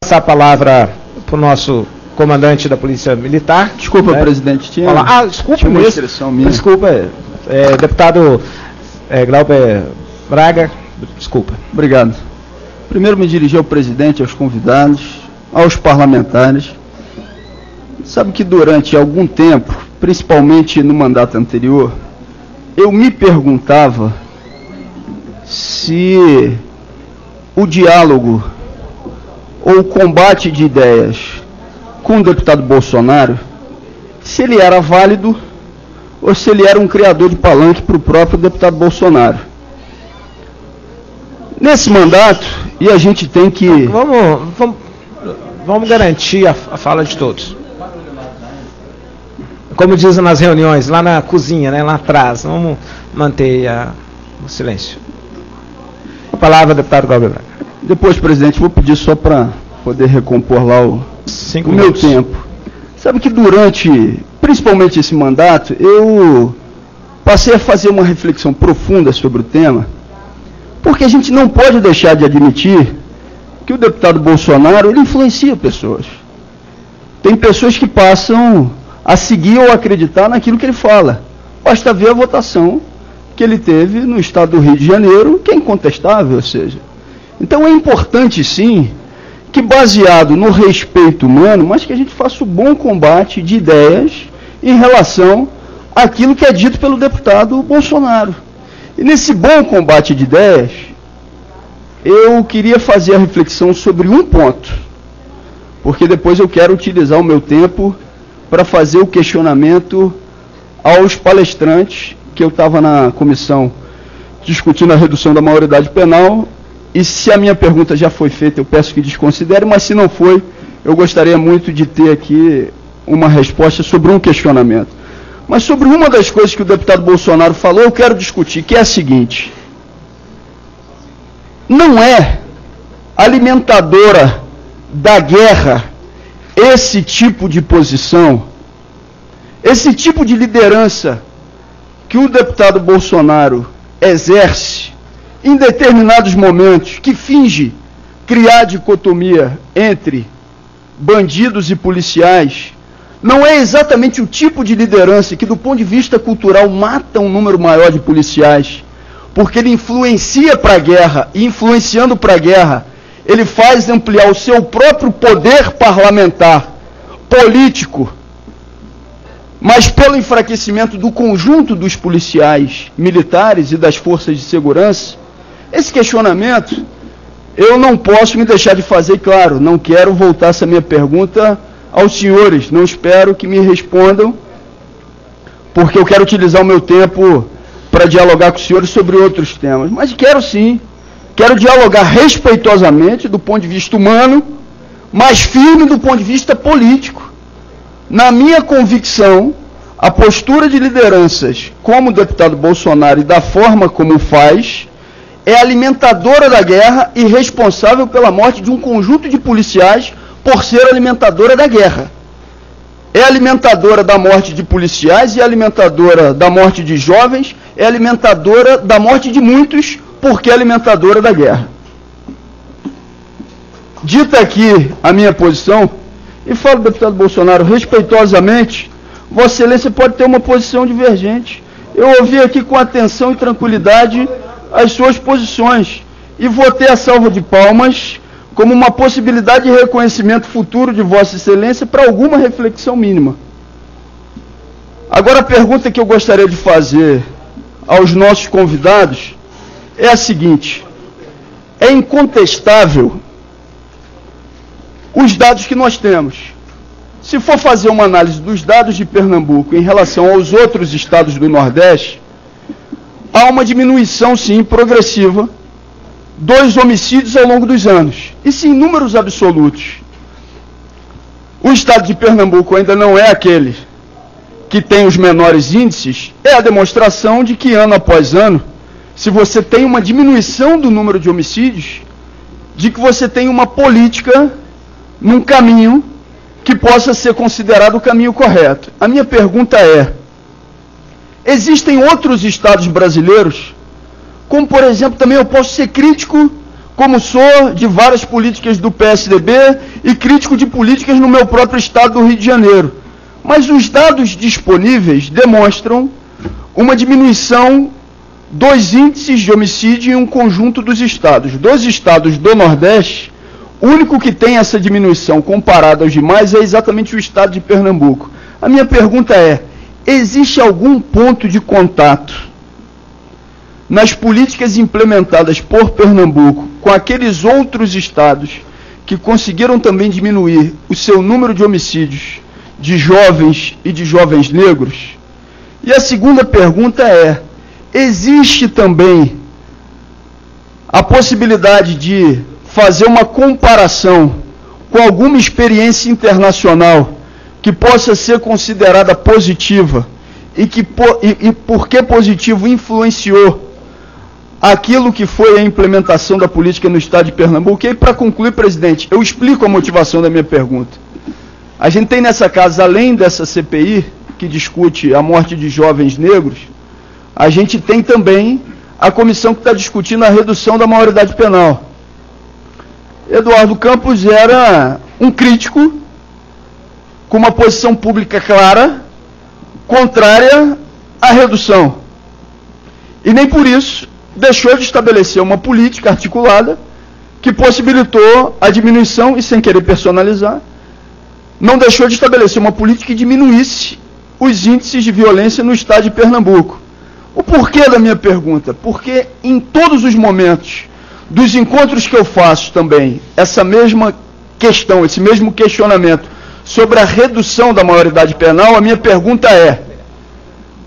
Passar a palavra para o nosso comandante da Polícia Militar. Desculpa, presidente, tinha desculpa uma expressão minha. Desculpa, deputado Glauber Braga, desculpa. Obrigado. Primeiro me dirigir ao presidente, aos convidados, aos parlamentares. Sabe que durante algum tempo, principalmente no mandato anterior, eu me perguntava se o diálogo ou o combate de ideias com o deputado Bolsonaro, se ele era válido ou se ele era um criador de palanque para o próprio deputado Bolsonaro. Nesse mandato, e a gente tem que... Vamos garantir a fala de todos. Como dizem nas reuniões, lá na cozinha, né, lá atrás, vamos manter o silêncio. A palavra, deputado Glauber Braga. Depois, presidente, vou pedir só para poder recompor lá o meu tempo. Sabe que durante, principalmente esse mandato, eu passei a fazer uma reflexão profunda sobre o tema, porque a gente não pode deixar de admitir que o deputado Bolsonaro, ele influencia pessoas. Tem pessoas que passam a seguir ou acreditar naquilo que ele fala. Basta ver a votação que ele teve no estado do Rio de Janeiro, que é incontestável, ou seja. Então é importante, sim, que baseado no respeito humano, mas que a gente faça o bom combate de ideias em relação àquilo que é dito pelo deputado Bolsonaro. E nesse bom combate de ideias, eu queria fazer a reflexão sobre um ponto, porque depois eu quero utilizar o meu tempo para fazer o questionamento aos palestrantes, que eu estava na comissão discutindo a redução da maioridade penal, e se a minha pergunta já foi feita, eu peço que desconsidere, mas se não foi, eu gostaria muito de ter aqui uma resposta sobre um questionamento. Mas sobre uma das coisas que o deputado Bolsonaro falou, eu quero discutir, que é a seguinte: não é alimentadora da guerra esse tipo de posição, esse tipo de liderança que o deputado Bolsonaro exerce em determinados momentos, que finge criar dicotomia entre bandidos e policiais, não é exatamente o tipo de liderança que, do ponto de vista cultural, mata um número maior de policiais, porque ele influencia para a guerra, e influenciando para a guerra, ele faz ampliar o seu próprio poder parlamentar, político, mas pelo enfraquecimento do conjunto dos policiais, militares e das forças de segurança. Esse questionamento eu não posso me deixar de fazer, e claro, não quero voltar essa minha pergunta aos senhores, não espero que me respondam, porque eu quero utilizar o meu tempo para dialogar com os senhores sobre outros temas, mas quero sim, quero dialogar respeitosamente do ponto de vista humano, mas firme do ponto de vista político. Na minha convicção, a postura de lideranças como o deputado Bolsonaro e da forma como faz, é alimentadora da guerra e responsável pela morte de um conjunto de policiais por ser alimentadora da guerra. É alimentadora da morte de policiais, é alimentadora da morte de jovens, é alimentadora da morte de muitos, porque é alimentadora da guerra. Dita aqui a minha posição, e falo, deputado Bolsonaro, respeitosamente, Vossa Excelência pode ter uma posição divergente. Eu ouvi aqui com atenção e tranquilidade as suas posições, e vou ter a salva de palmas como uma possibilidade de reconhecimento futuro de Vossa Excelência para alguma reflexão mínima. Agora, a pergunta que eu gostaria de fazer aos nossos convidados é a seguinte: é incontestável os dados que nós temos. Se for fazer uma análise dos dados de Pernambuco em relação aos outros estados do Nordeste, há uma diminuição, sim, progressiva dos homicídios ao longo dos anos. Isso em números absolutos. O estado de Pernambuco ainda não é aquele que tem os menores índices, é a demonstração de que ano após ano, se você tem uma diminuição do número de homicídios, de que você tem uma política num caminho que possa ser considerado o caminho correto. A minha pergunta é: existem outros estados brasileiros, como por exemplo, também eu posso ser crítico como sou de várias políticas do PSDB e crítico de políticas no meu próprio estado do Rio de Janeiro. Mas os dados disponíveis demonstram uma diminuição dos índices de homicídio em um conjunto dos estados. Dos estados do Nordeste, o único que tem essa diminuição comparado aos demais é exatamente o estado de Pernambuco. A minha pergunta é: existe algum ponto de contato nas políticas implementadas por Pernambuco com aqueles outros estados que conseguiram também diminuir o seu número de homicídios de jovens e de jovens negros? E a segunda pergunta é: existe também a possibilidade de fazer uma comparação com alguma experiência internacional que possa ser considerada positiva e por que positivo influenciou aquilo que foi a implementação da política no estado de Pernambuco? E aí, para concluir, presidente, eu explico a motivação da minha pergunta. A gente tem nessa casa, além dessa CPI, que discute a morte de jovens negros, a gente tem também a comissão que está discutindo a redução da maioridade penal. Eduardo Campos era um crítico com uma posição pública clara, contrária à redução. E nem por isso deixou de estabelecer uma política articulada que possibilitou a diminuição, e sem querer personalizar, não deixou de estabelecer uma política que diminuísse os índices de violência no estado de Pernambuco. O porquê da minha pergunta? Porque em todos os momentos dos encontros que eu faço também, essa mesma questão, esse mesmo questionamento sobre a redução da maioridade penal, a minha pergunta é: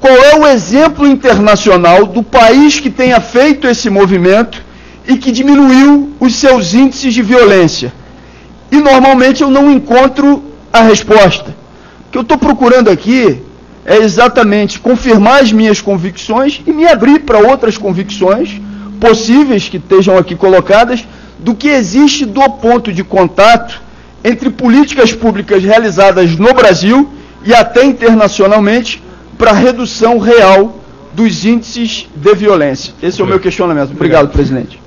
qual é o exemplo internacional do país que tenha feito esse movimento e que diminuiu os seus índices de violência? E normalmente eu não encontro a resposta. O que eu estou procurando aqui é exatamente confirmar as minhas convicções e me abrir para outras convicções possíveis que estejam aqui colocadas, do que existe do ponto de contato entre políticas públicas realizadas no Brasil e até internacionalmente para a redução real dos índices de violência. Esse é o meu questionamento. Obrigado, presidente.